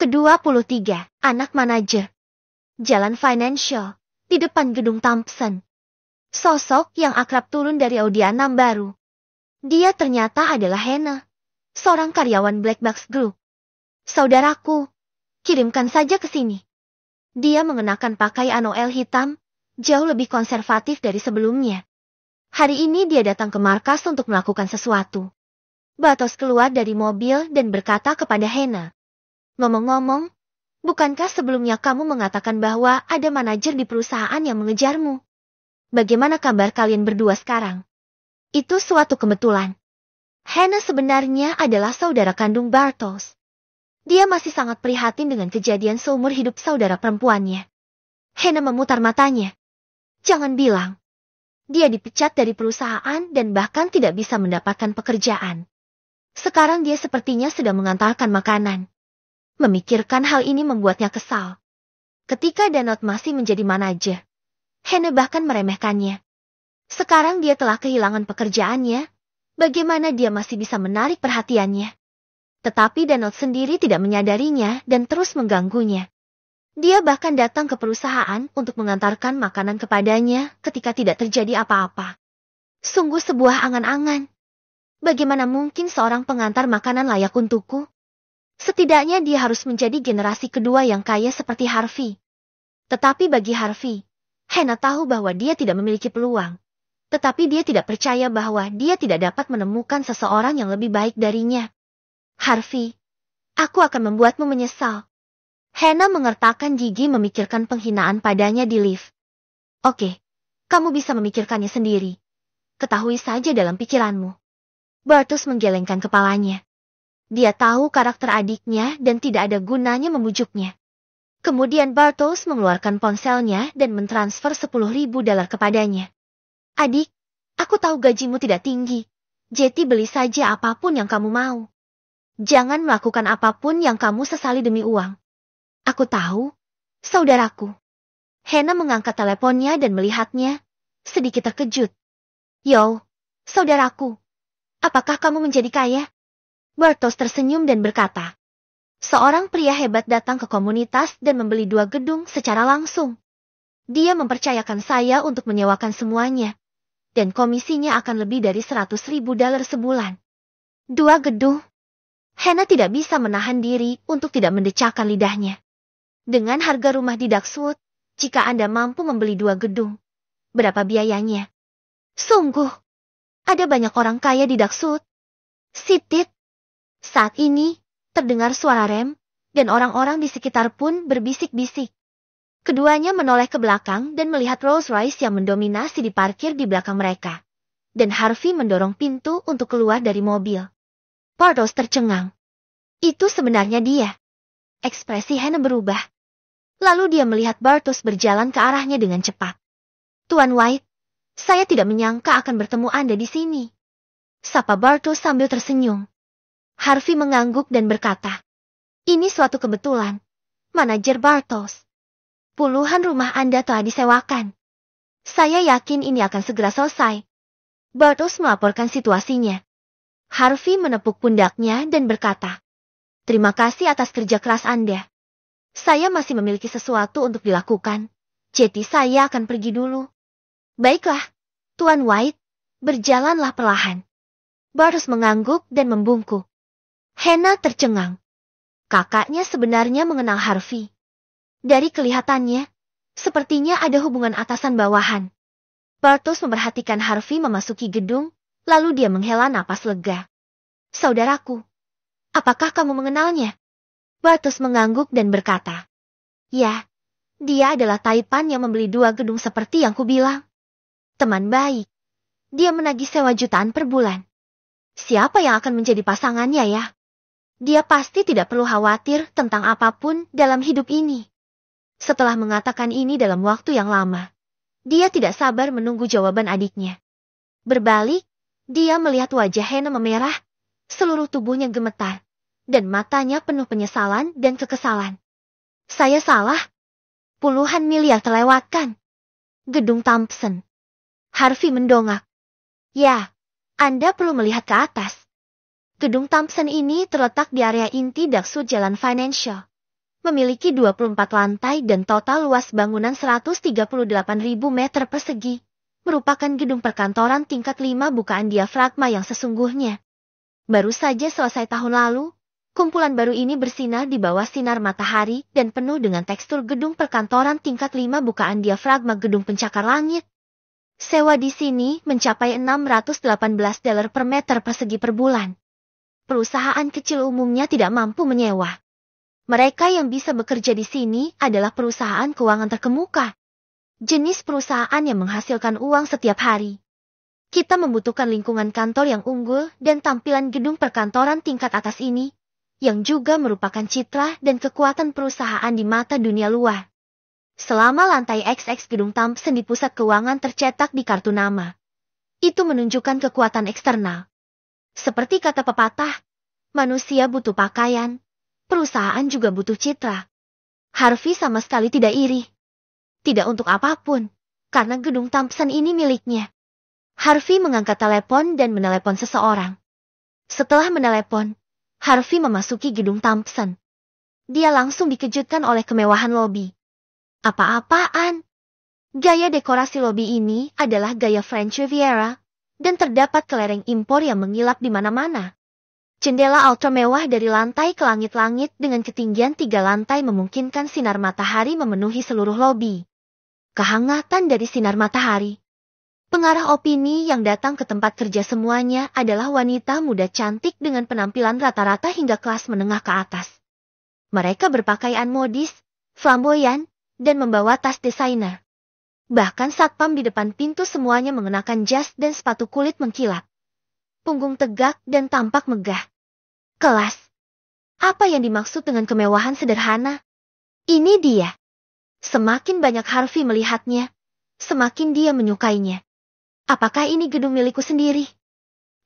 Ke-23, anak manajer. Jalan Financial, di depan gedung Thompson. Sosok yang akrab turun dari Audi A6 baru. Dia ternyata adalah Hannah, seorang karyawan Black Box Group. Saudaraku, kirimkan saja ke sini. Dia mengenakan pakaian Noel hitam, jauh lebih konservatif dari sebelumnya. Hari ini dia datang ke markas untuk melakukan sesuatu. Bartos keluar dari mobil dan berkata kepada Hannah. Ngomong-ngomong, bukankah sebelumnya kamu mengatakan bahwa ada manajer di perusahaan yang mengejarmu? Bagaimana kabar kalian berdua sekarang? Itu suatu kebetulan. Hannah sebenarnya adalah saudara kandung Bartos. Dia masih sangat prihatin dengan kejadian seumur hidup saudara perempuannya. Hannah memutar matanya. Jangan bilang. Dia dipecat dari perusahaan dan bahkan tidak bisa mendapatkan pekerjaan. Sekarang dia sepertinya sedang mengantarkan makanan. Memikirkan hal ini membuatnya kesal. Ketika Danot masih menjadi manajer, Hannah bahkan meremehkannya. Sekarang dia telah kehilangan pekerjaannya, bagaimana dia masih bisa menarik perhatiannya? Tetapi Danot sendiri tidak menyadarinya dan terus mengganggunya. Dia bahkan datang ke perusahaan untuk mengantarkan makanan kepadanya ketika tidak terjadi apa-apa. Sungguh sebuah angan-angan. Bagaimana mungkin seorang pengantar makanan layak untukku? Setidaknya dia harus menjadi generasi kedua yang kaya seperti Harvey. Tetapi bagi Harvey, Hannah tahu bahwa dia tidak memiliki peluang. Tetapi dia tidak percaya bahwa dia tidak dapat menemukan seseorang yang lebih baik darinya. Harvey, aku akan membuatmu menyesal. Hannah mengertakkan gigi memikirkan penghinaan padanya di lift. Oke, kamu bisa memikirkannya sendiri. Ketahui saja dalam pikiranmu. Bartos menggelengkan kepalanya. Dia tahu karakter adiknya dan tidak ada gunanya membujuknya. Kemudian Bartos mengeluarkan ponselnya dan mentransfer $10.000 kepadanya. Adik, aku tahu gajimu tidak tinggi. Jadi beli saja apapun yang kamu mau. Jangan melakukan apapun yang kamu sesali demi uang. Aku tahu, saudaraku. Hannah mengangkat teleponnya dan melihatnya, sedikit terkejut. Yo, saudaraku, apakah kamu menjadi kaya? Bartos tersenyum dan berkata, seorang pria hebat datang ke komunitas dan membeli 2 gedung secara langsung. Dia mempercayakan saya untuk menyewakan semuanya, dan komisinya akan lebih dari $100.000 sebulan. 2 gedung. Hannah tidak bisa menahan diri untuk tidak mendecakkan lidahnya. Dengan harga rumah di Duxwood, jika Anda mampu membeli 2 gedung, berapa biayanya? Sungguh, ada banyak orang kaya di Duxwood. Sitit. Saat ini, terdengar suara rem, dan orang-orang di sekitar pun berbisik-bisik. Keduanya menoleh ke belakang dan melihat Rolls-Royce yang mendominasi diparkir di belakang mereka. Dan Harvey mendorong pintu untuk keluar dari mobil. Bartos tercengang. Itu sebenarnya dia. Ekspresi Hannah berubah. Lalu dia melihat Bartos berjalan ke arahnya dengan cepat. Tuan White, saya tidak menyangka akan bertemu Anda di sini. Sapa Bartos sambil tersenyum. Harvey mengangguk dan berkata, ini suatu kebetulan, manajer Bartos. Puluhan rumah Anda telah disewakan. Saya yakin ini akan segera selesai. Bartos melaporkan situasinya. Harvey menepuk pundaknya dan berkata, terima kasih atas kerja keras Anda. Saya masih memiliki sesuatu untuk dilakukan, jadi saya akan pergi dulu. Baiklah, Tuan White, berjalanlah perlahan. Bartos mengangguk dan membungkuk. Hannah tercengang. Kakaknya sebenarnya mengenal Harvey. Dari kelihatannya, sepertinya ada hubungan atasan-bawahan. Bartos memperhatikan Harvey memasuki gedung, lalu dia menghela napas lega. Saudaraku, apakah kamu mengenalnya? Bartos mengangguk dan berkata, ya, dia adalah Taipan yang membeli 2 gedung seperti yang kubilang. Teman baik. Dia menagih sewa jutaan per bulan. Siapa yang akan menjadi pasangannya ya? Dia pasti tidak perlu khawatir tentang apapun dalam hidup ini. Setelah mengatakan ini dalam waktu yang lama, dia tidak sabar menunggu jawaban adiknya. Berbalik, dia melihat wajah Hannah memerah, seluruh tubuhnya gemetar, dan matanya penuh penyesalan dan kekesalan. Saya salah. Puluhan miliar terlewatkan. Gedung Thompson. Harvey mendongak. Ya, Anda perlu melihat ke atas. Gedung Thompson ini terletak di area inti Duxwood Jalan Financial. memiliki 24 lantai dan total luas bangunan 138.000 meter persegi, merupakan gedung perkantoran tingkat 5 bukaan diafragma yang sesungguhnya. Baru saja selesai tahun lalu, kumpulan baru ini bersinar di bawah sinar matahari dan penuh dengan tekstur gedung perkantoran tingkat 5 bukaan diafragma gedung pencakar langit. Sewa di sini mencapai $618 per meter persegi per bulan. Perusahaan kecil umumnya tidak mampu menyewa. Mereka yang bisa bekerja di sini adalah perusahaan keuangan terkemuka. Jenis perusahaan yang menghasilkan uang setiap hari. Kita membutuhkan lingkungan kantor yang unggul dan tampilan gedung perkantoran tingkat atas ini, yang juga merupakan citra dan kekuatan perusahaan di mata dunia luar. Selama lantai XX gedung Thompson di pusat keuangan tercetak di kartu nama. Itu menunjukkan kekuatan eksternal. Seperti kata pepatah, manusia butuh pakaian, perusahaan juga butuh citra. Harvey sama sekali tidak iri. Tidak untuk apapun, karena gedung Thompson ini miliknya. Harvey mengangkat telepon dan menelepon seseorang. Setelah menelepon, Harvey memasuki gedung Thompson. Dia langsung dikejutkan oleh kemewahan lobi. Apa-apaan? Gaya dekorasi lobi ini adalah gaya French Riviera, dan terdapat kelereng impor yang mengilap di mana-mana. Jendela ultra mewah dari lantai ke langit-langit dengan ketinggian 3 lantai memungkinkan sinar matahari memenuhi seluruh lobi. Kehangatan dari sinar matahari. Pengarah opini yang datang ke tempat kerja semuanya adalah wanita muda cantik dengan penampilan rata-rata hingga kelas menengah ke atas. Mereka berpakaian modis, flamboyan, dan membawa tas desainer. Bahkan satpam di depan pintu semuanya mengenakan jas dan sepatu kulit mengkilap. Punggung tegak dan tampak megah. Kelas. Apa yang dimaksud dengan kemewahan sederhana? Ini dia. Semakin banyak Harvey melihatnya, semakin dia menyukainya. Apakah ini gedung milikku sendiri?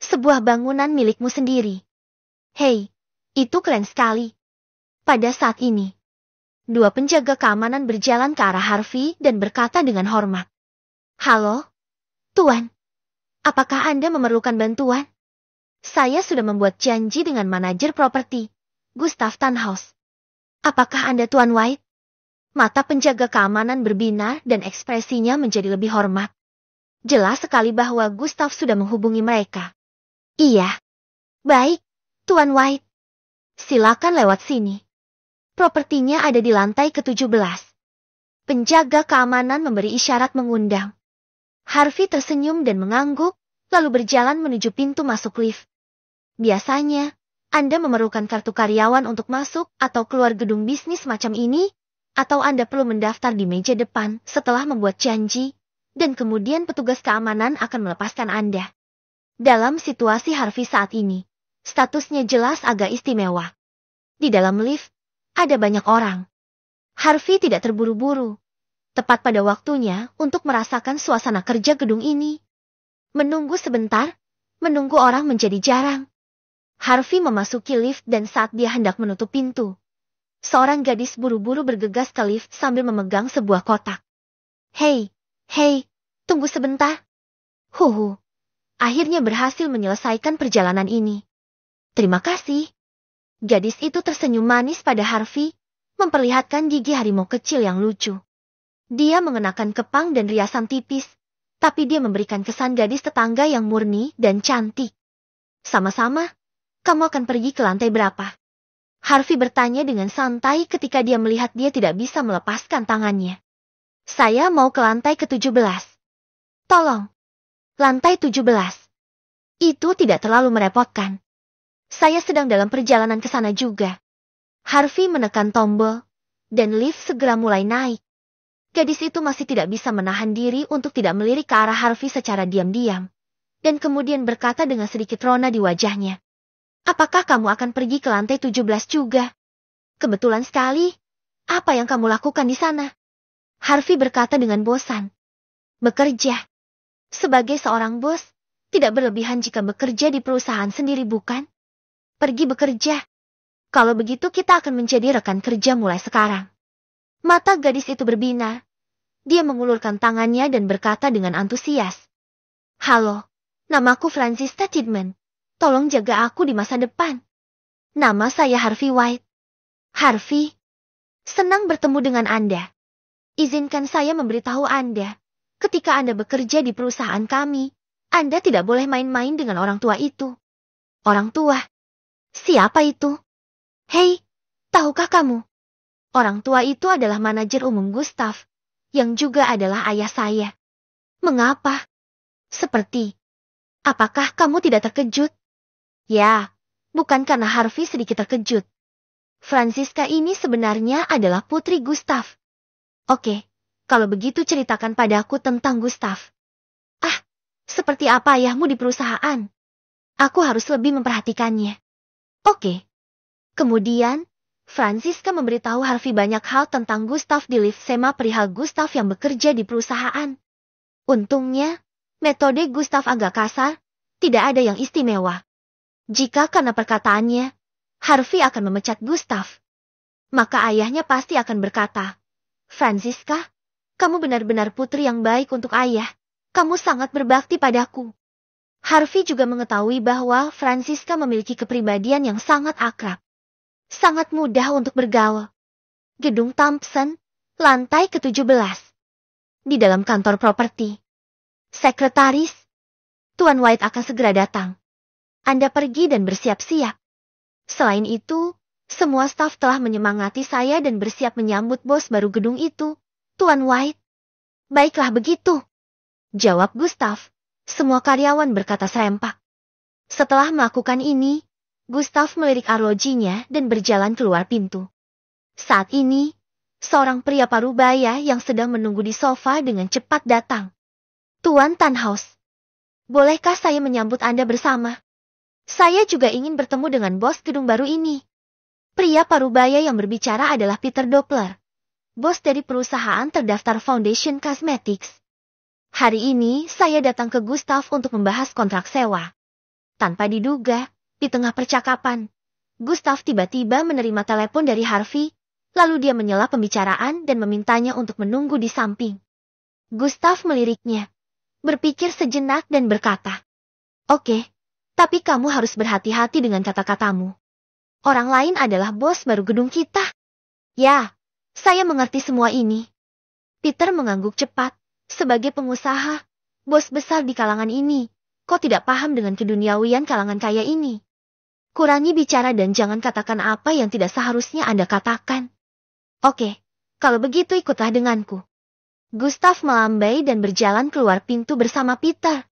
Sebuah bangunan milikmu sendiri. Hei, itu keren sekali. Pada saat ini, 2 penjaga keamanan berjalan ke arah Harvey dan berkata dengan hormat. Halo, Tuan. Apakah Anda memerlukan bantuan? Saya sudah membuat janji dengan manajer properti, Gustav Tannhaus. Apakah Anda Tuan White? Mata penjaga keamanan berbinar dan ekspresinya menjadi lebih hormat. Jelas sekali bahwa Gustav sudah menghubungi mereka. Iya. Baik, Tuan White. Silakan lewat sini. Propertinya ada di lantai ke-17. Penjaga keamanan memberi isyarat mengundang. Harvey tersenyum dan mengangguk, lalu berjalan menuju pintu masuk lift. Biasanya, Anda memerlukan kartu karyawan untuk masuk atau keluar gedung bisnis macam ini, atau Anda perlu mendaftar di meja depan setelah membuat janji, dan kemudian petugas keamanan akan melepaskan Anda. Dalam situasi Harvey saat ini, statusnya jelas agak istimewa. Di dalam lift, ada banyak orang. Harvey tidak terburu-buru. Tepat pada waktunya untuk merasakan suasana kerja gedung ini. Menunggu sebentar, menunggu orang menjadi jarang. Harvey memasuki lift dan saat dia hendak menutup pintu, seorang gadis buru-buru bergegas ke lift sambil memegang sebuah kotak. Hei, tunggu sebentar. Akhirnya berhasil menyelesaikan perjalanan ini. Terima kasih. Gadis itu tersenyum manis pada Harvey, memperlihatkan gigi harimau kecil yang lucu. Dia mengenakan kepang dan riasan tipis, tapi dia memberikan kesan gadis tetangga yang murni dan cantik. Sama-sama, kamu akan pergi ke lantai berapa? Harvey bertanya dengan santai ketika dia melihat dia tidak bisa melepaskan tangannya. Saya mau ke lantai ke-17. Tolong. Lantai 17. Itu tidak terlalu merepotkan. Saya sedang dalam perjalanan ke sana juga. Harvey menekan tombol, dan lift segera mulai naik. Gadis itu masih tidak bisa menahan diri untuk tidak melirik ke arah Harvey secara diam-diam, dan kemudian berkata dengan sedikit rona di wajahnya. Apakah kamu akan pergi ke lantai 17 juga? Kebetulan sekali. Apa yang kamu lakukan di sana? Harvey berkata dengan bosan. Bekerja. Sebagai seorang bos, tidak berlebihan jika bekerja di perusahaan sendiri, bukan? Pergi bekerja. Kalau begitu kita akan menjadi rekan kerja mulai sekarang. Mata gadis itu berbinar. Dia mengulurkan tangannya dan berkata dengan antusias. Halo, namaku Francisca Tidman. Tolong jaga aku di masa depan. Nama saya Harvey White. Harvey? Senang bertemu dengan Anda. Izinkan saya memberitahu Anda, ketika Anda bekerja di perusahaan kami, Anda tidak boleh main-main dengan orang tua itu. Orang tua? Siapa itu? Hei, tahukah kamu? Orang tua itu adalah manajer umum Gustav, yang juga adalah ayah saya. Mengapa? Seperti, apakah kamu tidak terkejut? Ya, bukan karena Harvey sedikit terkejut. Franziska ini sebenarnya adalah putri Gustav. Oke, kalau begitu ceritakan padaku tentang Gustav. Ah, seperti apa ayahmu di perusahaan? Aku harus lebih memperhatikannya. Oke. Kemudian, Franziska memberitahu Harvey banyak hal tentang Gustav di lift SEMA perihal Gustav yang bekerja di perusahaan. Untungnya, metode Gustav agak kasar, tidak ada yang istimewa. Jika karena perkataannya, Harvey akan memecat Gustav, maka ayahnya pasti akan berkata, Franziska, kamu benar-benar putri yang baik untuk ayah. Kamu sangat berbakti padaku. Harvey juga mengetahui bahwa Franziska memiliki kepribadian yang sangat akrab. Sangat mudah untuk bergaul. Gedung Thompson, lantai ke-17. Di dalam kantor properti. Sekretaris, Tuan White akan segera datang. Anda pergi dan bersiap-siap. Selain itu, semua staf telah menyemangati saya dan bersiap menyambut bos baru gedung itu, Tuan White. Baiklah begitu, jawab Gustav. Semua karyawan berkata serempak. Setelah melakukan ini, Gustav melirik arlojinya dan berjalan keluar pintu. Saat ini, seorang pria parubaya yang sedang menunggu di sofa dengan cepat datang. Tuan Tannhaus, bolehkah saya menyambut Anda bersama? Saya juga ingin bertemu dengan bos gedung baru ini. Pria parubaya yang berbicara adalah Peter Doppler, bos dari perusahaan terdaftar Foundation Cosmetics. Hari ini saya datang ke Gustav untuk membahas kontrak sewa. Tanpa diduga, di tengah percakapan, Gustav tiba-tiba menerima telepon dari Harvey, lalu dia menyela pembicaraan dan memintanya untuk menunggu di samping. Gustav meliriknya, berpikir sejenak dan berkata, Oke, tapi kamu harus berhati-hati dengan kata-katamu. Orang lain adalah bos baru gedung kita. Ya, saya mengerti semua ini. Peter mengangguk cepat. Sebagai pengusaha, bos besar di kalangan ini, kau tidak paham dengan keduniawian kalangan kaya ini. Kurangi bicara dan jangan katakan apa yang tidak seharusnya Anda katakan. Oke, kalau begitu ikutlah denganku. Gustav melambai dan berjalan keluar pintu bersama Peter.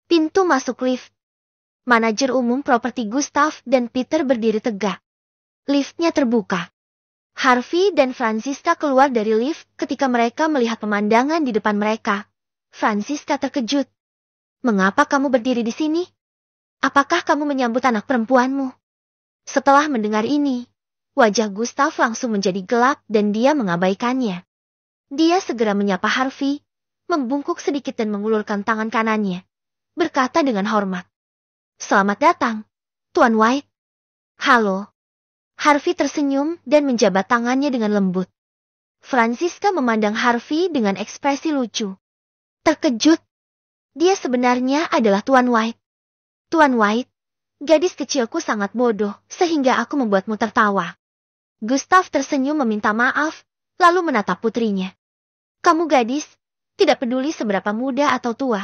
Pintu masuk lift. Manajer umum properti Gustav dan Peter berdiri tegak. Liftnya terbuka. Harvey dan Franziska keluar dari lift ketika mereka melihat pemandangan di depan mereka. Franziska terkejut. Mengapa kamu berdiri di sini? Apakah kamu menyambut anak perempuanmu? Setelah mendengar ini, wajah Gustav langsung menjadi gelap dan dia mengabaikannya. Dia segera menyapa Harvey, membungkuk sedikit dan mengulurkan tangan kanannya, berkata dengan hormat. Selamat datang, Tuan White. Halo. Harvey tersenyum dan menjabat tangannya dengan lembut. Franziska memandang Harvey dengan ekspresi lucu. Terkejut. Dia sebenarnya adalah Tuan White. Tuan White, gadis kecilku sangat bodoh sehingga aku membuatmu tertawa. Gustav tersenyum meminta maaf, lalu menatap putrinya. Kamu gadis, tidak peduli seberapa muda atau tua.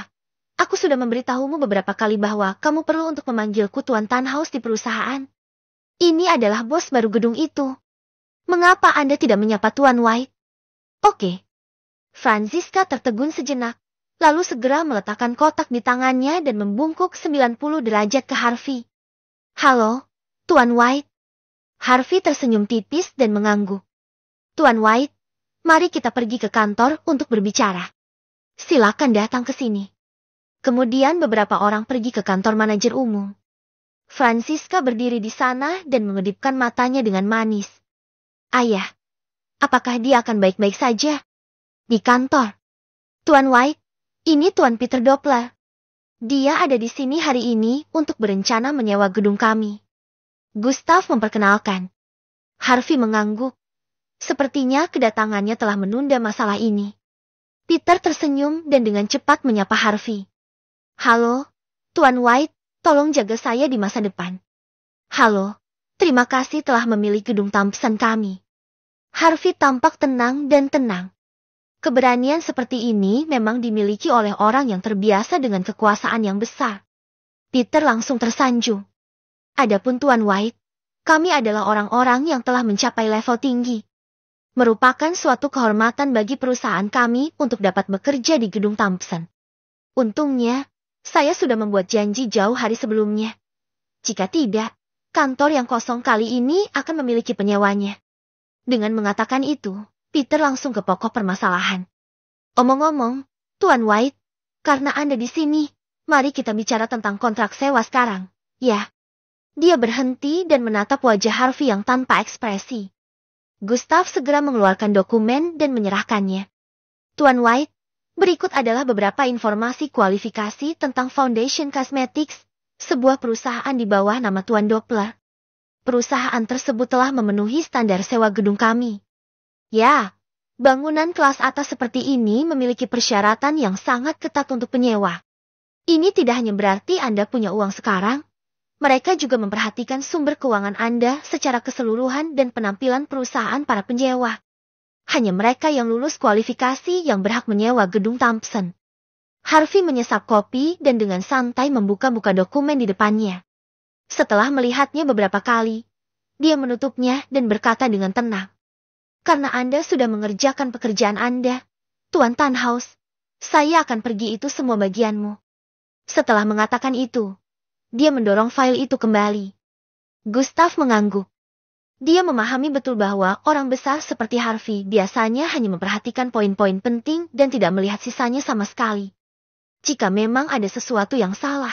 Aku sudah memberitahumu beberapa kali bahwa kamu perlu untuk memanggilku Tuan Tannhaus di perusahaan. Ini adalah bos baru gedung itu. Mengapa Anda tidak menyapa Tuan White? Oke. Franziska tertegun sejenak, lalu segera meletakkan kotak di tangannya dan membungkuk 90 derajat ke Harvey. Halo, Tuan White. Harvey tersenyum tipis dan mengangguk. Tuan White, mari kita pergi ke kantor untuk berbicara. Silakan datang ke sini. Kemudian beberapa orang pergi ke kantor manajer umum. Franziska berdiri di sana dan mengedipkan matanya dengan manis. Ayah, apakah dia akan baik-baik saja? Di kantor. Tuan White, ini Tuan Peter Doppler. Dia ada di sini hari ini untuk berencana menyewa gedung kami. Gustav memperkenalkan. Harvey mengangguk. Sepertinya kedatangannya telah menunda masalah ini. Peter tersenyum dan dengan cepat menyapa Harvey. Halo, Tuan White. Tolong jaga saya di masa depan. Halo, terima kasih telah memilih gedung Thompson kami. Harvey tampak tenang dan tenang. Keberanian seperti ini memang dimiliki oleh orang yang terbiasa dengan kekuasaan yang besar. Peter langsung tersanjung. Adapun Tuan White, kami adalah orang-orang yang telah mencapai level tinggi. Merupakan suatu kehormatan bagi perusahaan kami untuk dapat bekerja di gedung Thompson. Untungnya, saya sudah membuat janji jauh hari sebelumnya. Jika tidak, kantor yang kosong kali ini akan memiliki penyewanya. Dengan mengatakan itu, Peter langsung ke pokok permasalahan. Omong-omong, Tuan White, karena Anda di sini, mari kita bicara tentang kontrak sewa sekarang. Ya. Dia berhenti dan menatap wajah Harvey yang tanpa ekspresi. Gustav segera mengeluarkan dokumen dan menyerahkannya. Tuan White, berikut adalah beberapa informasi kualifikasi tentang Foundation Cosmetics, sebuah perusahaan di bawah nama Tuan Doppler. Perusahaan tersebut telah memenuhi standar sewa gedung kami. Ya, bangunan kelas atas seperti ini memiliki persyaratan yang sangat ketat untuk penyewa. Ini tidak hanya berarti Anda punya uang sekarang, mereka juga memperhatikan sumber keuangan Anda secara keseluruhan dan penampilan perusahaan para penyewa. Hanya mereka yang lulus kualifikasi yang berhak menyewa gedung Thompson. Harvey menyesap kopi dan dengan santai membuka-buka dokumen di depannya. Setelah melihatnya beberapa kali, dia menutupnya dan berkata dengan tenang. Karena Anda sudah mengerjakan pekerjaan Anda, Tuan Tannhaus, saya akan pergi itu semua bagianmu. Setelah mengatakan itu, dia mendorong file itu kembali. Gustav mengangguk. Dia memahami betul bahwa orang besar seperti Harvey biasanya hanya memperhatikan poin-poin penting dan tidak melihat sisanya sama sekali. Jika memang ada sesuatu yang salah,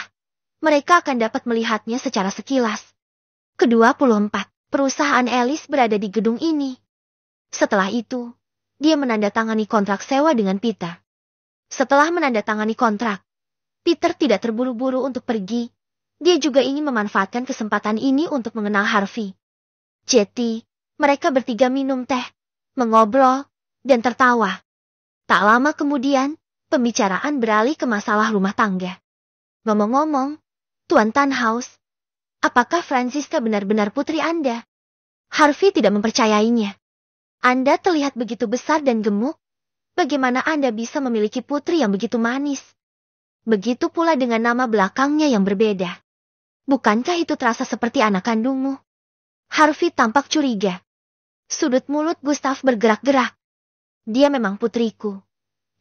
mereka akan dapat melihatnya secara sekilas. Ke-24, perusahaan Alice berada di gedung ini. Setelah itu, dia menandatangani kontrak sewa dengan Peter. Setelah menandatangani kontrak, Peter tidak terburu-buru untuk pergi. Dia juga ingin memanfaatkan kesempatan ini untuk mengenal Harvey. Jadi, mereka bertiga minum teh, mengobrol, dan tertawa. Tak lama kemudian, pembicaraan beralih ke masalah rumah tangga. Ngomong-ngomong, Tuan Tannhaus, apakah Franziska benar-benar putri Anda? Harvey tidak mempercayainya. Anda terlihat begitu besar dan gemuk. Bagaimana Anda bisa memiliki putri yang begitu manis? Begitu pula dengan nama belakangnya yang berbeda. Bukankah itu terasa seperti anak kandungmu? Harvey tampak curiga. Sudut mulut Gustav bergerak-gerak. Dia memang putriku.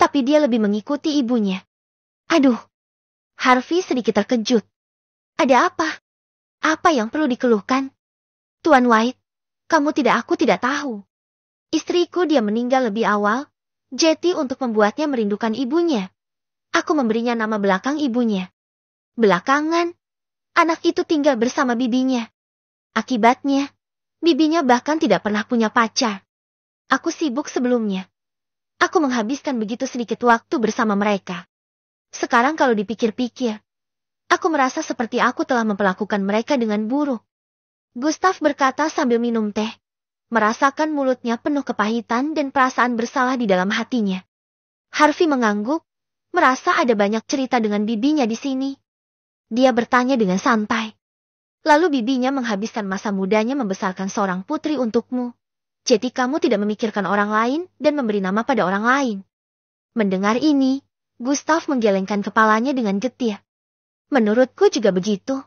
Tapi dia lebih mengikuti ibunya. Aduh. Harvey sedikit terkejut. Ada apa? Apa yang perlu dikeluhkan? Tuan White, aku tidak tahu. Istriku dia meninggal lebih awal, jadi untuk membuatnya merindukan ibunya. Aku memberinya nama belakang ibunya. Belakangan, anak itu tinggal bersama bibinya. Akibatnya, bibinya bahkan tidak pernah punya pacar. Aku sibuk sebelumnya. Aku menghabiskan begitu sedikit waktu bersama mereka. Sekarang kalau dipikir-pikir, aku merasa seperti aku telah memperlakukan mereka dengan buruk. Gustav berkata sambil minum teh. Merasakan mulutnya penuh kepahitan dan perasaan bersalah di dalam hatinya. Harvey mengangguk, merasa ada banyak cerita dengan bibinya di sini. Dia bertanya dengan santai. Lalu bibinya menghabiskan masa mudanya membesarkan seorang putri untukmu. Jadi kamu tidak memikirkan orang lain dan memberi nama pada orang lain. Mendengar ini, Gustav menggelengkan kepalanya dengan getir. Menurutku juga begitu.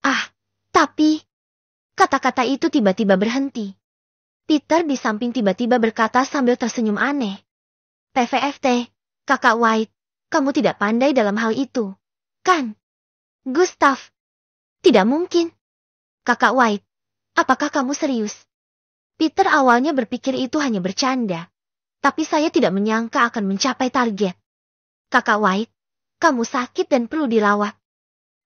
Ah, tapi... Kata-kata itu tiba-tiba berhenti. Peter di samping tiba-tiba berkata sambil tersenyum aneh. PVFT, Kakak White, kamu tidak pandai dalam hal itu, kan? Gustav. Tidak mungkin. Kakak White, apakah kamu serius? Peter awalnya berpikir itu hanya bercanda, tapi saya tidak menyangka akan mencapai target. Kakak White, kamu sakit dan perlu dirawat.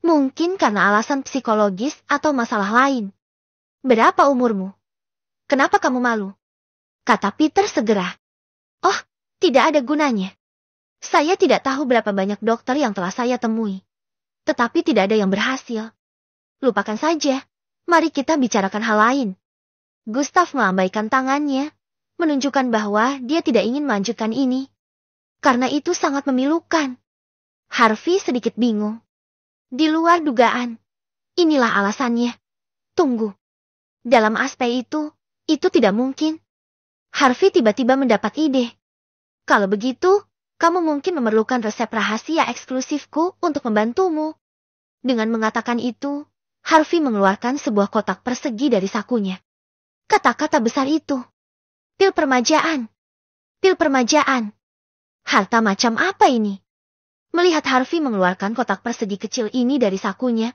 Mungkin karena alasan psikologis atau masalah lain. Berapa umurmu? Kenapa kamu malu? Kata Peter segera. Oh, tidak ada gunanya. Saya tidak tahu berapa banyak dokter yang telah saya temui. Tetapi tidak ada yang berhasil. Lupakan saja. Mari kita bicarakan hal lain. Gustav melambaikan tangannya, menunjukkan bahwa dia tidak ingin melanjutkan ini. Karena itu sangat memilukan. Harvey sedikit bingung. Di luar dugaan. Inilah alasannya. Tunggu. Dalam aspek itu tidak mungkin. Harvey tiba-tiba mendapat ide. Kalau begitu, kamu mungkin memerlukan resep rahasia eksklusifku untuk membantumu. Dengan mengatakan itu, Harvey mengeluarkan sebuah kotak persegi dari sakunya. Kata-kata besar itu. Pil permajaan. Pil permajaan. Harta macam apa ini? Melihat Harvey mengeluarkan kotak persegi kecil ini dari sakunya,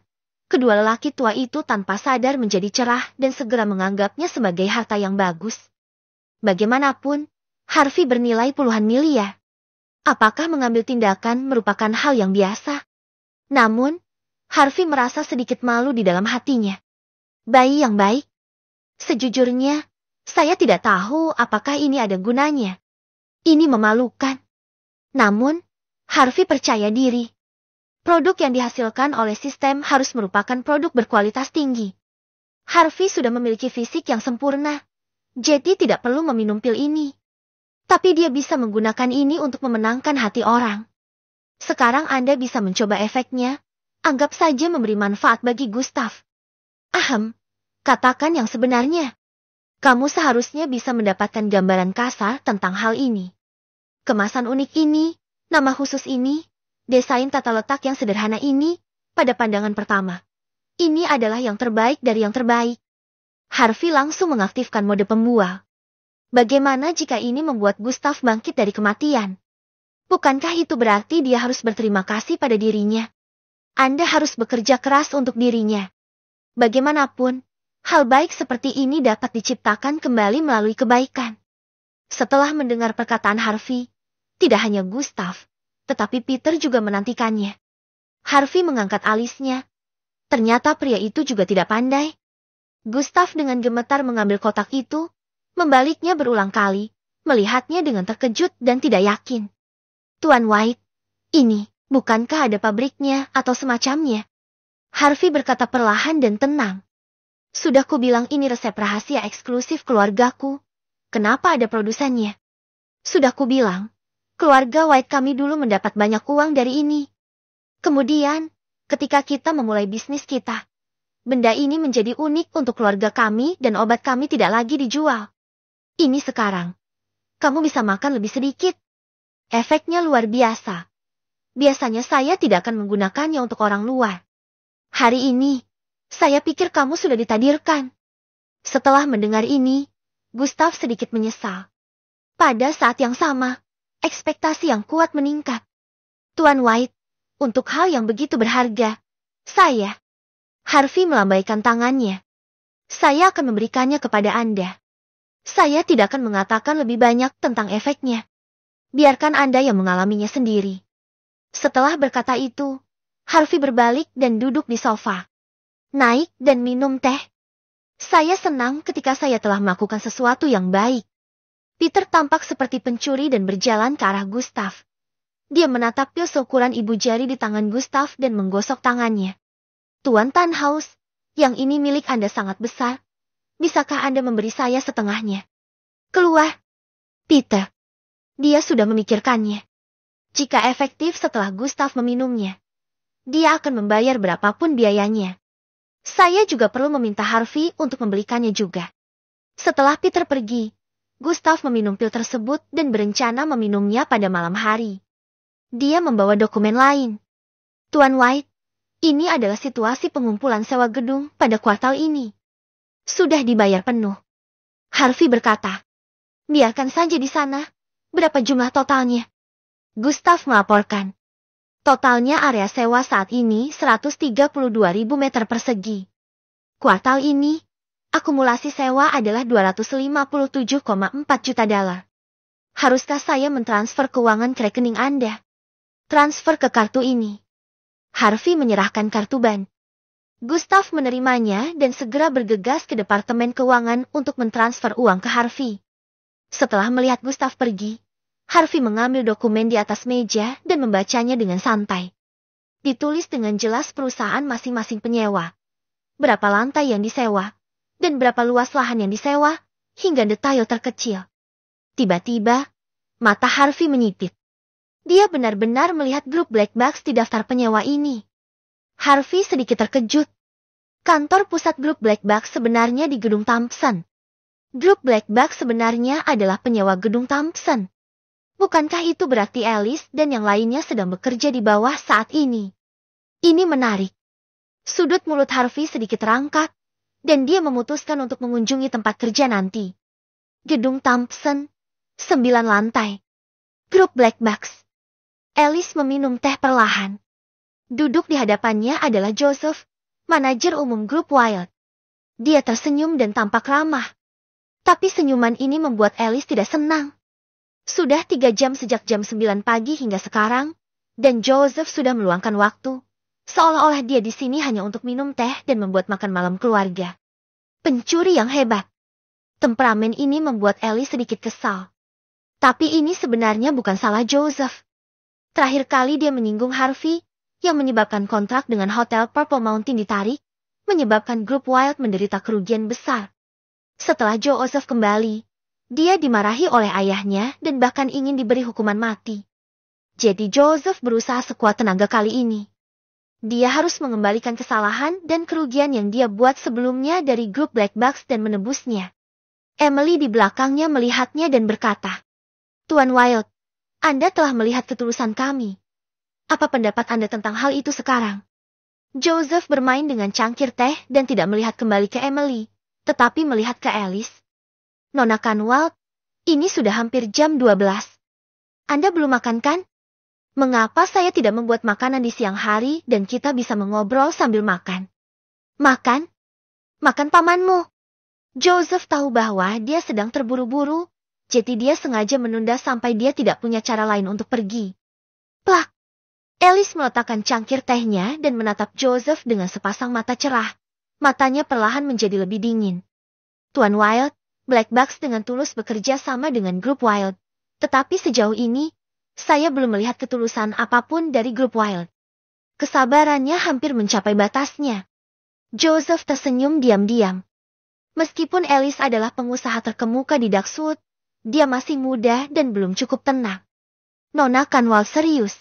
kedua lelaki tua itu tanpa sadar menjadi cerah dan segera menganggapnya sebagai harta yang bagus. Bagaimanapun, Harvey bernilai puluhan miliar. Apakah mengambil tindakan merupakan hal yang biasa? Namun, Harvey merasa sedikit malu di dalam hatinya. Bayi yang baik. Sejujurnya, saya tidak tahu apakah ini ada gunanya. Ini memalukan. Namun, Harvey percaya diri. Produk yang dihasilkan oleh sistem harus merupakan produk berkualitas tinggi. Harvey sudah memiliki fisik yang sempurna, jadi tidak perlu meminum pil ini. Tapi dia bisa menggunakan ini untuk memenangkan hati orang. Sekarang Anda bisa mencoba efeknya, anggap saja memberi manfaat bagi Gustav. Ahem, katakan yang sebenarnya. Kamu seharusnya bisa mendapatkan gambaran kasar tentang hal ini. Kemasan unik ini, nama khusus ini, desain tata letak yang sederhana ini, pada pandangan pertama. Ini adalah yang terbaik dari yang terbaik. Harvey langsung mengaktifkan mode pembual. Bagaimana jika ini membuat Gustav bangkit dari kematian? Bukankah itu berarti dia harus berterima kasih pada dirinya? Anda harus bekerja keras untuk dirinya. Bagaimanapun, hal baik seperti ini dapat diciptakan kembali melalui kebaikan. Setelah mendengar perkataan Harvey, tidak hanya Gustav, tetapi Peter juga menantikannya. Harvey mengangkat alisnya. Ternyata pria itu juga tidak pandai. Gustav dengan gemetar mengambil kotak itu, membaliknya berulang kali, melihatnya dengan terkejut dan tidak yakin. Tuan White, ini, bukankah ada pabriknya atau semacamnya? Harvey berkata perlahan dan tenang. Sudah kubilang ini resep rahasia eksklusif keluargaku. Kenapa ada produsennya? Sudah kubilang, keluarga White kami dulu mendapat banyak uang dari ini. Kemudian, ketika kita memulai bisnis kita, benda ini menjadi unik untuk keluarga kami dan obat kami tidak lagi dijual. Ini sekarang, kamu bisa makan lebih sedikit. Efeknya luar biasa. Biasanya saya tidak akan menggunakannya untuk orang luar. Hari ini, saya pikir kamu sudah ditadirkan. Setelah mendengar ini, Gustav sedikit menyesal. Pada saat yang sama, ekspektasi yang kuat meningkat. Tuan White, untuk hal yang begitu berharga, saya... Harvey melambaikan tangannya. Saya akan memberikannya kepada Anda. Saya tidak akan mengatakan lebih banyak tentang efeknya. Biarkan Anda yang mengalaminya sendiri. Setelah berkata itu, Harvey berbalik dan duduk di sofa. Naik dan minum teh. Saya senang ketika saya telah melakukan sesuatu yang baik. Peter tampak seperti pencuri dan berjalan ke arah Gustav. Dia menatap pil seukuran ibu jari di tangan Gustav dan menggosok tangannya. Tuan Tannhaus, yang ini milik Anda sangat besar. Bisakah Anda memberi saya setengahnya? Keluar. Peter. Dia sudah memikirkannya. Jika efektif setelah Gustav meminumnya, dia akan membayar berapapun biayanya. Saya juga perlu meminta Harvey untuk membelikannya juga. Setelah Peter pergi, Gustav meminum pil tersebut dan berencana meminumnya pada malam hari. Dia membawa dokumen lain. Tuan White, ini adalah situasi pengumpulan sewa gedung pada kuartal ini. Sudah dibayar penuh. Harvey berkata. Biarkan saja di sana. Berapa jumlah totalnya? Gustav melaporkan. Totalnya area sewa saat ini 132.000 meter persegi. Kuartal ini, akumulasi sewa adalah 257,4 juta dolar. Haruskah saya mentransfer keuangan ke rekening Anda? Transfer ke kartu ini. Harvey menyerahkan kartu ban. Gustav menerimanya dan segera bergegas ke departemen keuangan untuk mentransfer uang ke Harvey. Setelah melihat Gustav pergi, Harvey mengambil dokumen di atas meja dan membacanya dengan santai. Ditulis dengan jelas perusahaan masing-masing penyewa. Berapa lantai yang disewa, dan berapa luas lahan yang disewa, hingga detail terkecil. Tiba-tiba, mata Harvey menyipit. Dia benar-benar melihat grup black box di daftar penyewa ini. Harvey sedikit terkejut. Kantor pusat grup black box sebenarnya di gedung Thompson. Grup Black Box sebenarnya adalah penyewa gedung Thompson. Bukankah itu berarti Alice dan yang lainnya sedang bekerja di bawah saat ini? Ini menarik. Sudut mulut Harvey sedikit terangkat, dan dia memutuskan untuk mengunjungi tempat kerja nanti. Gedung Thompson, 9 lantai. Grup Black Box. Alice meminum teh perlahan. Duduk di hadapannya adalah Joseph, manajer umum grup Wild. Dia tersenyum dan tampak ramah. Tapi senyuman ini membuat Alice tidak senang. Sudah 3 jam sejak jam 9 pagi hingga sekarang, dan Joseph sudah meluangkan waktu, seolah-olah dia di sini hanya untuk minum teh dan membuat makan malam keluarga. Pencuri yang hebat. Temperamen ini membuat Alice sedikit kesal. Tapi ini sebenarnya bukan salah Joseph. Terakhir kali dia menyinggung Harvey, yang menyebabkan kontrak dengan Hotel Purple Mountain ditarik, menyebabkan grup Wild menderita kerugian besar. Setelah Joseph kembali, dia dimarahi oleh ayahnya dan bahkan ingin diberi hukuman mati. Jadi Joseph berusaha sekuat tenaga kali ini. Dia harus mengembalikan kesalahan dan kerugian yang dia buat sebelumnya dari grup Black Box dan menebusnya. Emily di belakangnya melihatnya dan berkata, "Tuan Wild, Anda telah melihat ketulusan kami. Apa pendapat Anda tentang hal itu sekarang?" Joseph bermain dengan cangkir teh dan tidak melihat kembali ke Emily, tetapi melihat ke Alice. "Nona Canwald, ini sudah hampir jam 12. Anda belum makan kan? Mengapa saya tidak membuat makanan di siang hari dan kita bisa mengobrol sambil makan?" "Makan? Makan pamanmu." Joseph tahu bahwa dia sedang terburu-buru, jadi dia sengaja menunda sampai dia tidak punya cara lain untuk pergi. Plak! Alice meletakkan cangkir tehnya dan menatap Joseph dengan sepasang mata cerah. Matanya perlahan menjadi lebih dingin. "Tuan Wild, Black Box dengan tulus bekerja sama dengan grup Wild. Tetapi sejauh ini, saya belum melihat ketulusan apapun dari grup Wild." Kesabarannya hampir mencapai batasnya. Joseph tersenyum diam-diam. Meskipun Alice adalah pengusaha terkemuka di Duxwood, dia masih muda dan belum cukup tenang. "Nona Canwald serius.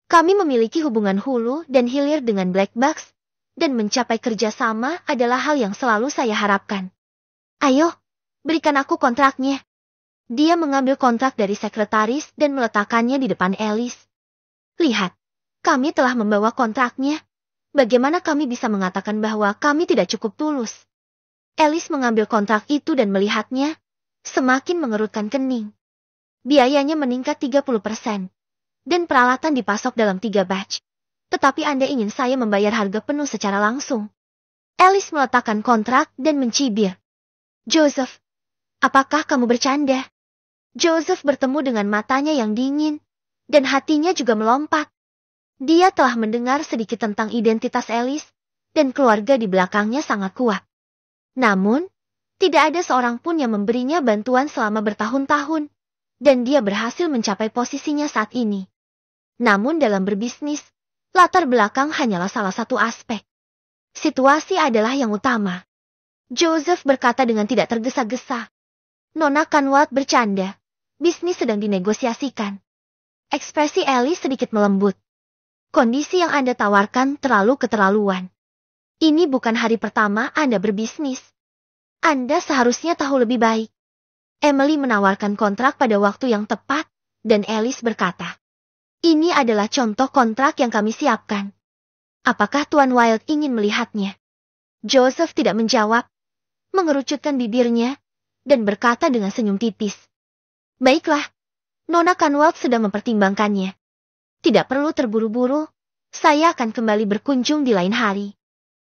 Kami memiliki hubungan hulu dan hilir dengan Black Box, dan mencapai kerjasama adalah hal yang selalu saya harapkan. Ayo, berikan aku kontraknya." Dia mengambil kontrak dari sekretaris dan meletakkannya di depan Alice. "Lihat, kami telah membawa kontraknya. Bagaimana kami bisa mengatakan bahwa kami tidak cukup tulus?" Alice mengambil kontrak itu dan melihatnya, semakin mengerutkan kening. Biayanya meningkat 30%. Dan peralatan dipasok dalam 3 batch. Tetapi Anda ingin saya membayar harga penuh secara langsung. Alice meletakkan kontrak dan mencibir. "Joseph, apakah kamu bercanda?" Joseph bertemu dengan matanya yang dingin, dan hatinya juga melompat. Dia telah mendengar sedikit tentang identitas Alice, dan keluarga di belakangnya sangat kuat. Namun, tidak ada seorang pun yang memberinya bantuan selama bertahun-tahun, dan dia berhasil mencapai posisinya saat ini. Namun dalam berbisnis, latar belakang hanyalah salah satu aspek. Situasi adalah yang utama. Joseph berkata dengan tidak tergesa-gesa. "Nona Canwald bercanda. Bisnis sedang dinegosiasikan." Ekspresi Alice sedikit melembut. "Kondisi yang Anda tawarkan terlalu keterlaluan. Ini bukan hari pertama Anda berbisnis. Anda seharusnya tahu lebih baik." Emily menawarkan kontrak pada waktu yang tepat, dan Alice berkata, "Ini adalah contoh kontrak yang kami siapkan. Apakah Tuan Wild ingin melihatnya?" Joseph tidak menjawab, mengerucutkan bibirnya, dan berkata dengan senyum tipis, "Baiklah, Nona Canwald sedang mempertimbangkannya. Tidak perlu terburu-buru, saya akan kembali berkunjung di lain hari."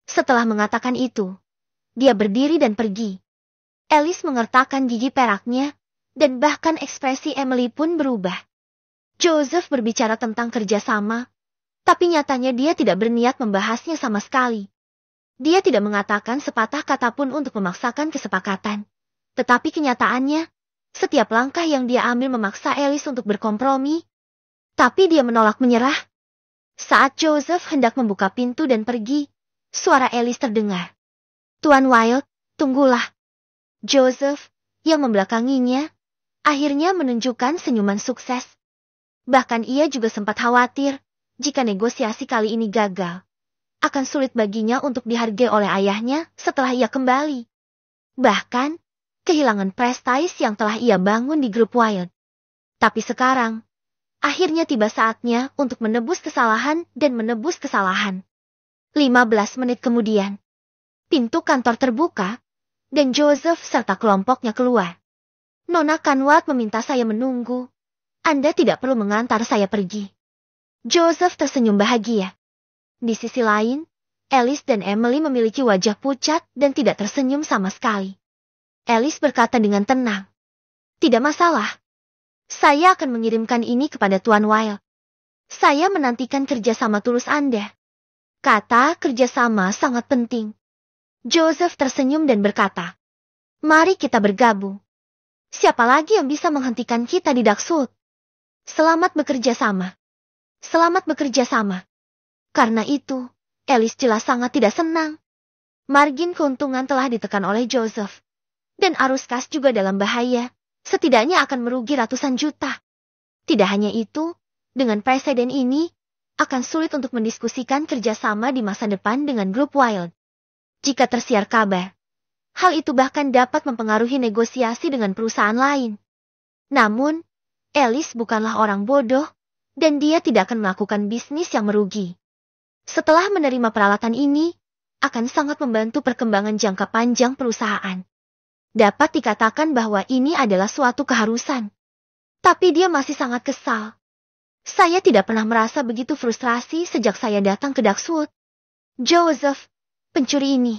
Setelah mengatakan itu, dia berdiri dan pergi. Alice mengertakkan gigi peraknya, dan bahkan ekspresi Emily pun berubah. Joseph berbicara tentang kerjasama, tapi nyatanya dia tidak berniat membahasnya sama sekali. Dia tidak mengatakan sepatah kata pun untuk memaksakan kesepakatan. Tetapi kenyataannya, setiap langkah yang dia ambil memaksa Alice untuk berkompromi. Tapi dia menolak menyerah. Saat Joseph hendak membuka pintu dan pergi, suara Alice terdengar. "Tuan Wild, tunggulah." Joseph, yang membelakanginya, akhirnya menunjukkan senyuman sukses. Bahkan ia juga sempat khawatir, jika negosiasi kali ini gagal, akan sulit baginya untuk dihargai oleh ayahnya setelah ia kembali. Bahkan, kehilangan prestis yang telah ia bangun di grup Wild. Tapi sekarang, akhirnya tiba saatnya untuk menebus kesalahan dan menebus kesalahan. 15 menit kemudian, pintu kantor terbuka, dan Joseph serta kelompoknya keluar. Nona Kanwat meminta saya menunggu. Anda tidak perlu mengantar saya pergi. Joseph tersenyum bahagia. Di sisi lain, Alice dan Emily memiliki wajah pucat dan tidak tersenyum sama sekali. Alice berkata dengan tenang. Tidak masalah. Saya akan mengirimkan ini kepada Tuan Wild. Saya menantikan kerjasama tulus Anda. Kata kerjasama sangat penting. Joseph tersenyum dan berkata, mari kita bergabung. Siapa lagi yang bisa menghentikan kita di Darkwood? Selamat bekerja sama. Selamat bekerja sama. Karena itu, Alice jelas sangat tidak senang. Margin keuntungan telah ditekan oleh Joseph. Dan arus kas juga dalam bahaya. Setidaknya akan merugi ratusan juta. Tidak hanya itu, dengan presiden ini, akan sulit untuk mendiskusikan kerjasama di masa depan dengan grup Wild. Jika tersiar kabar, hal itu bahkan dapat mempengaruhi negosiasi dengan perusahaan lain. Namun, Alice bukanlah orang bodoh, dan dia tidak akan melakukan bisnis yang merugi. Setelah menerima peralatan ini, akan sangat membantu perkembangan jangka panjang perusahaan. Dapat dikatakan bahwa ini adalah suatu keharusan. Tapi dia masih sangat kesal. Saya tidak pernah merasa begitu frustrasi sejak saya datang ke Darkwood. Joseph, pencuri ini,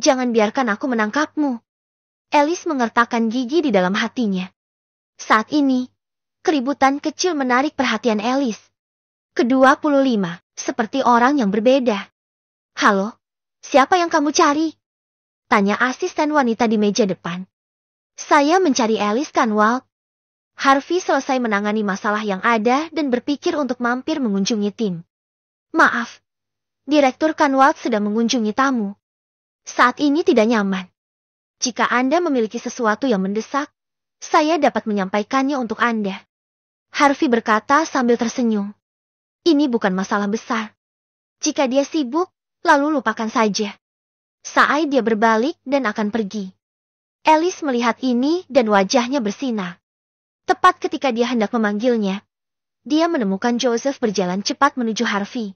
jangan biarkan aku menangkapmu. Alice mengertakkan gigi di dalam hatinya. Saat ini, keributan kecil menarik perhatian Alice. Ke-25, seperti orang yang berbeda. Halo, siapa yang kamu cari? Tanya asisten wanita di meja depan. Saya mencari Alice Kanwalt. Harvey selesai menangani masalah yang ada dan berpikir untuk mampir mengunjungi tim. Maaf, Direktur Kanwalt sedang mengunjungi tamu. Saat ini tidak nyaman. Jika Anda memiliki sesuatu yang mendesak, saya dapat menyampaikannya untuk Anda. Harvey berkata sambil tersenyum. Ini bukan masalah besar. Jika dia sibuk, lalu lupakan saja. Saat dia berbalik dan akan pergi. Alice melihat ini dan wajahnya bersinar. Tepat ketika dia hendak memanggilnya, dia menemukan Joseph berjalan cepat menuju Harvey.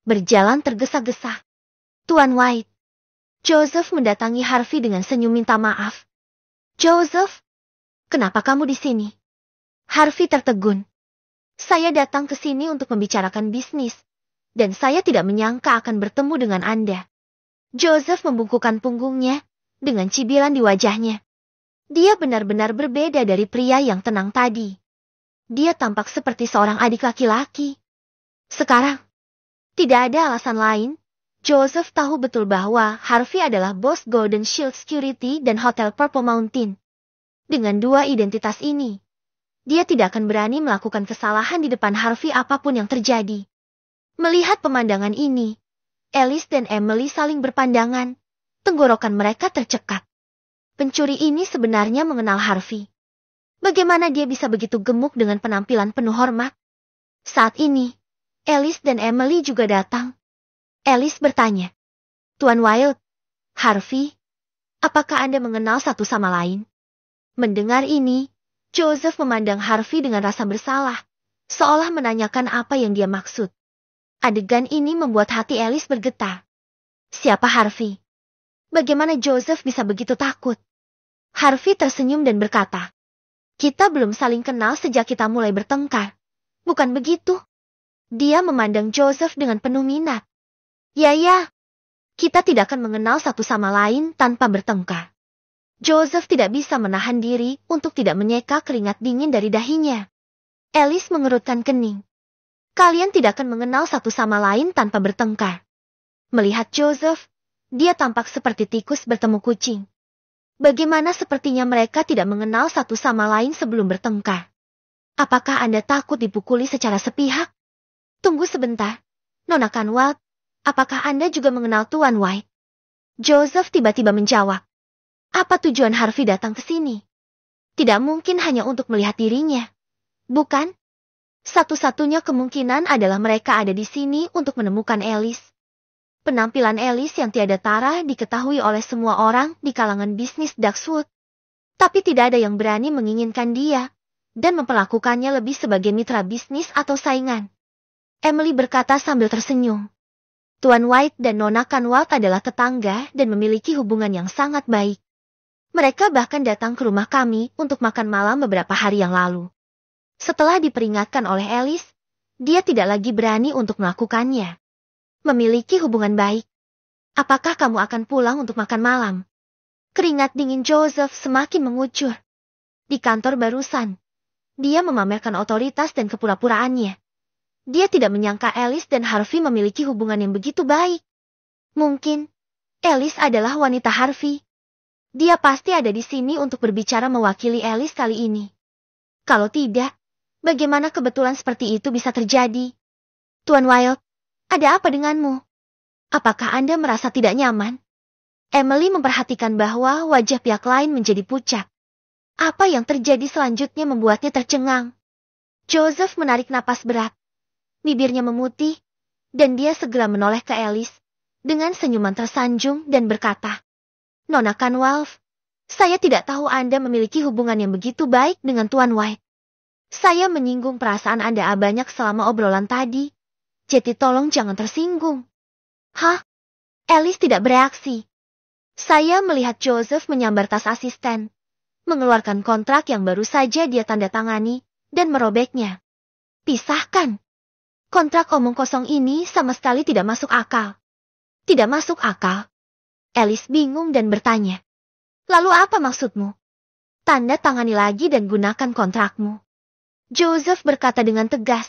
Berjalan tergesa-gesa. Tuan White. Joseph mendatangi Harvey dengan senyum minta maaf. Joseph, kenapa kamu di sini? Harvey tertegun. Saya datang ke sini untuk membicarakan bisnis, dan saya tidak menyangka akan bertemu dengan Anda. Joseph membungkukkan punggungnya, dengan cibiran di wajahnya. Dia benar-benar berbeda dari pria yang tenang tadi. Dia tampak seperti seorang adik laki-laki. Sekarang, tidak ada alasan lain. Joseph tahu betul bahwa Harvey adalah bos Golden Shield Security dan Hotel Purple Mountain. Dengan dua identitas ini, dia tidak akan berani melakukan kesalahan di depan Harvey apapun yang terjadi. Melihat pemandangan ini, Alice dan Emily saling berpandangan. Tenggorokan mereka tercekat. Pencuri ini sebenarnya mengenal Harvey. Bagaimana dia bisa begitu gemuk dengan penampilan penuh hormat? Saat ini, Alice dan Emily juga datang. Alice bertanya, Tuan Wild, Harvey, apakah Anda mengenal satu sama lain? Mendengar ini, Joseph memandang Harvey dengan rasa bersalah, seolah menanyakan apa yang dia maksud. Adegan ini membuat hati Alice bergetar. Siapa Harvey? Bagaimana Joseph bisa begitu takut? Harvey tersenyum dan berkata, kita belum saling kenal sejak kita mulai bertengkar. Bukan begitu? Dia memandang Joseph dengan penuh minat. Ya, kita tidak akan mengenal satu sama lain tanpa bertengkar. Joseph tidak bisa menahan diri untuk tidak menyeka keringat dingin dari dahinya. Alice mengerutkan kening. Kalian tidak akan mengenal satu sama lain tanpa bertengkar. Melihat Joseph, dia tampak seperti tikus bertemu kucing. Bagaimana sepertinya mereka tidak mengenal satu sama lain sebelum bertengkar? Apakah Anda takut dipukuli secara sepihak? Tunggu sebentar, Nona Kanwalt, apakah Anda juga mengenal Tuan White? Joseph tiba-tiba menjawab. Apa tujuan Harvey datang ke sini? Tidak mungkin hanya untuk melihat dirinya. Bukan? Satu-satunya kemungkinan adalah mereka ada di sini untuk menemukan Alice. Penampilan Alice yang tiada tara diketahui oleh semua orang di kalangan bisnis Darkwood. Tapi tidak ada yang berani menginginkan dia dan memperlakukannya lebih sebagai mitra bisnis atau saingan. Emily berkata sambil tersenyum. Tuan White dan Nona Canwalt adalah tetangga dan memiliki hubungan yang sangat baik. Mereka bahkan datang ke rumah kami untuk makan malam beberapa hari yang lalu. Setelah diperingatkan oleh Alice, dia tidak lagi berani untuk melakukannya. Memiliki hubungan baik. Apakah kamu akan pulang untuk makan malam? Keringat dingin Joseph semakin mengucur. Di kantor barusan, dia memamerkan otoritas dan kepura-puraannya. Dia tidak menyangka Alice dan Harvey memiliki hubungan yang begitu baik. Mungkin, Alice adalah wanita Harvey. Dia pasti ada di sini untuk berbicara mewakili Alice kali ini. Kalau tidak, bagaimana kebetulan seperti itu bisa terjadi? Tuan Wilde, ada apa denganmu? Apakah Anda merasa tidak nyaman? Emily memperhatikan bahwa wajah pihak lain menjadi pucat. Apa yang terjadi selanjutnya membuatnya tercengang. Joseph menarik napas berat. Bibirnya memutih, dan dia segera menoleh ke Alice dengan senyuman tersanjung dan berkata, Nona Canwalt, saya tidak tahu Anda memiliki hubungan yang begitu baik dengan Tuan White. Saya menyinggung perasaan Anda banyak selama obrolan tadi, jadi tolong jangan tersinggung. Hah? Alice tidak bereaksi. Saya melihat Joseph menyambar tas asisten, mengeluarkan kontrak yang baru saja dia tanda tangani, dan merobeknya. Pisahkan. Kontrak omong kosong ini sama sekali tidak masuk akal. Tidak masuk akal? Alice bingung dan bertanya. Lalu apa maksudmu? Tanda tangani lagi dan gunakan kontrakmu. Joseph berkata dengan tegas.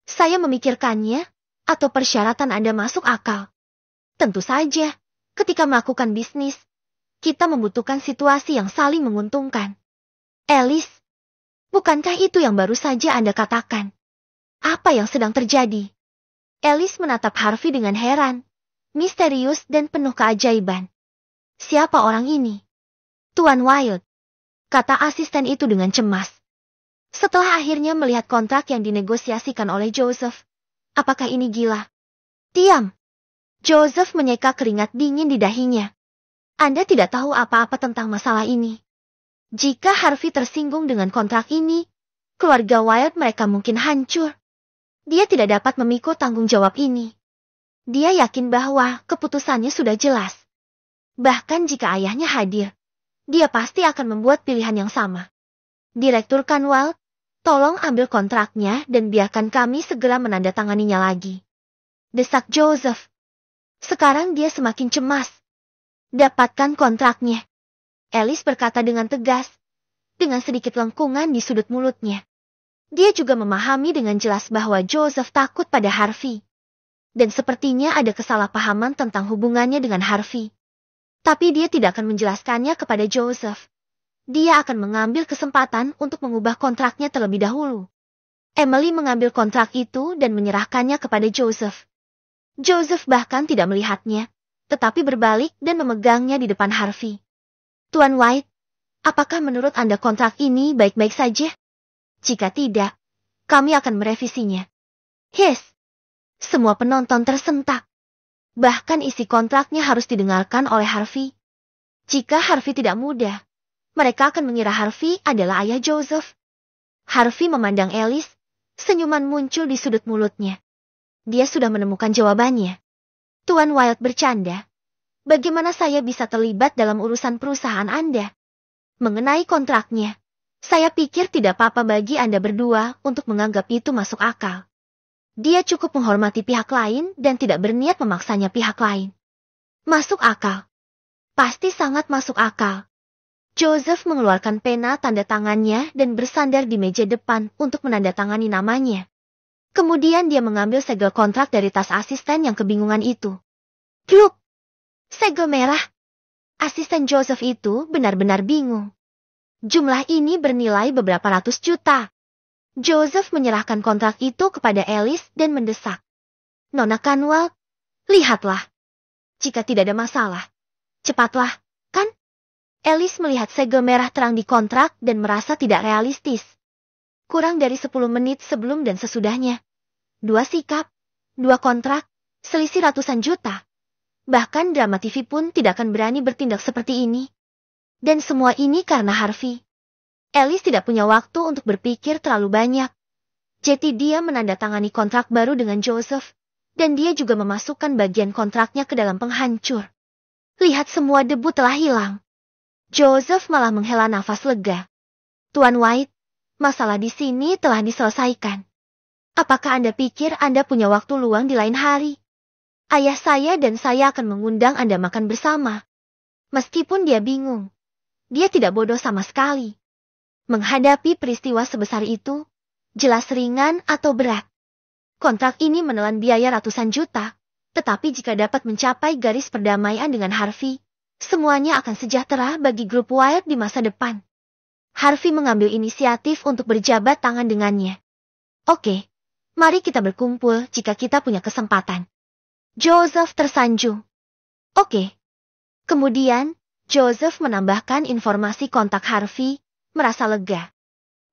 Saya memikirkannya, atau persyaratan Anda masuk akal. Tentu saja, ketika melakukan bisnis, kita membutuhkan situasi yang saling menguntungkan. Alice, bukankah itu yang baru saja Anda katakan? Apa yang sedang terjadi? Alice menatap Harvey dengan heran, misterius dan penuh keajaiban. Siapa orang ini? Tuan Wilde, kata asisten itu dengan cemas. Setelah akhirnya melihat kontrak yang dinegosiasikan oleh Joseph, apakah ini gila? Diam. Joseph menyeka keringat dingin di dahinya. Anda tidak tahu apa-apa tentang masalah ini. Jika Harvey tersinggung dengan kontrak ini, keluarga Wilde mereka mungkin hancur. Dia tidak dapat memikul tanggung jawab ini. Dia yakin bahwa keputusannya sudah jelas. Bahkan jika ayahnya hadir, dia pasti akan membuat pilihan yang sama. Direktur Canwalt, tolong ambil kontraknya dan biarkan kami segera menandatanganinya lagi. Desak Joseph. Sekarang dia semakin cemas. Dapatkan kontraknya. Alice berkata dengan tegas, dengan sedikit lengkungan di sudut mulutnya. Dia juga memahami dengan jelas bahwa Joseph takut pada Harvey. Dan sepertinya ada kesalahpahaman tentang hubungannya dengan Harvey. Tapi dia tidak akan menjelaskannya kepada Joseph. Dia akan mengambil kesempatan untuk mengubah kontraknya terlebih dahulu. Emily mengambil kontrak itu dan menyerahkannya kepada Joseph. Joseph bahkan tidak melihatnya, tetapi berbalik dan memegangnya di depan Harvey. Tuan White, apakah menurut Anda kontrak ini baik-baik saja? Jika tidak, kami akan merevisinya. Hiss! Semua penonton tersentak. Bahkan isi kontraknya harus didengarkan oleh Harvey. Jika Harvey tidak mudah, mereka akan mengira Harvey adalah ayah Joseph. Harvey memandang Alice, senyuman muncul di sudut mulutnya. Dia sudah menemukan jawabannya. Tuan Wilde bercanda. Bagaimana saya bisa terlibat dalam urusan perusahaan Anda? Mengenai kontraknya, saya pikir tidak apa-apa bagi Anda berdua untuk menganggap itu masuk akal. Dia cukup menghormati pihak lain dan tidak berniat memaksanya pihak lain. Masuk akal. Pasti sangat masuk akal. Joseph mengeluarkan pena tanda tangannya dan bersandar di meja depan untuk menandatangani namanya. Kemudian dia mengambil segel kontrak dari tas asisten yang kebingungan itu. Gluk! Segel merah. Asisten Joseph itu benar-benar bingung. Jumlah ini bernilai beberapa ratus juta. Joseph menyerahkan kontrak itu kepada Alice dan mendesak. Nona Canwalt, lihatlah. Jika tidak ada masalah, cepatlah, kan? Alice melihat segel merah terang di kontrak dan merasa tidak realistis. Kurang dari 10 menit sebelum dan sesudahnya. 2 sikap, 2 kontrak, selisih ratusan juta. Bahkan drama TV pun tidak akan berani bertindak seperti ini. Dan semua ini karena Harvey. Ellis tidak punya waktu untuk berpikir terlalu banyak. Jadi dia menandatangani kontrak baru dengan Joseph, dan dia juga memasukkan bagian kontraknya ke dalam penghancur. Lihat semua debu telah hilang. Joseph malah menghela nafas lega. Tuan White, masalah di sini telah diselesaikan. Apakah Anda pikir Anda punya waktu luang di lain hari? Ayah saya dan saya akan mengundang Anda makan bersama. Meskipun dia bingung, dia tidak bodoh sama sekali. Menghadapi peristiwa sebesar itu, jelas ringan atau berat. Kontrak ini menelan biaya ratusan juta, tetapi jika dapat mencapai garis perdamaian dengan Harvey, semuanya akan sejahtera bagi grup Wild di masa depan. Harvey mengambil inisiatif untuk berjabat tangan dengannya. Oke, mari kita berkumpul jika kita punya kesempatan. Joseph tersanjung. Oke. Kemudian, Joseph menambahkan informasi kontak Harvey, merasa lega.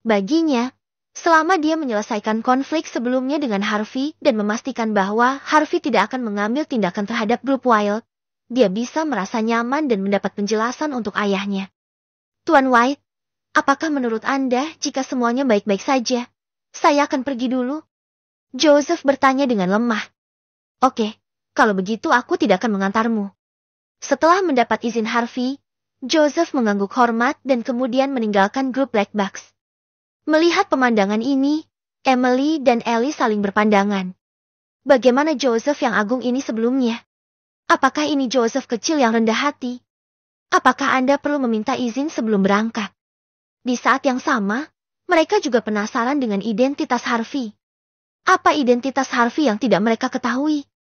Baginya, selama dia menyelesaikan konflik sebelumnya dengan Harvey dan memastikan bahwa Harvey tidak akan mengambil tindakan terhadap grup Wild, dia bisa merasa nyaman dan mendapat penjelasan untuk ayahnya. Tuan White, apakah menurut Anda jika semuanya baik-baik saja, saya akan pergi dulu? Joseph bertanya dengan lemah. Oke, kalau begitu aku tidak akan mengantarmu. Setelah mendapat izin Harvey, Joseph mengangguk hormat dan kemudian meninggalkan grup Black Bucks. Melihat pemandangan ini, Emily dan Ellie saling berpandangan. Bagaimana Joseph yang agung ini sebelumnya? Apakah ini Joseph kecil yang rendah hati? Apakah Anda perlu meminta izin sebelum berangkat? Di saat yang sama, mereka juga penasaran dengan identitas Harvey. Apa identitas Harvey yang tidak mereka ketahui?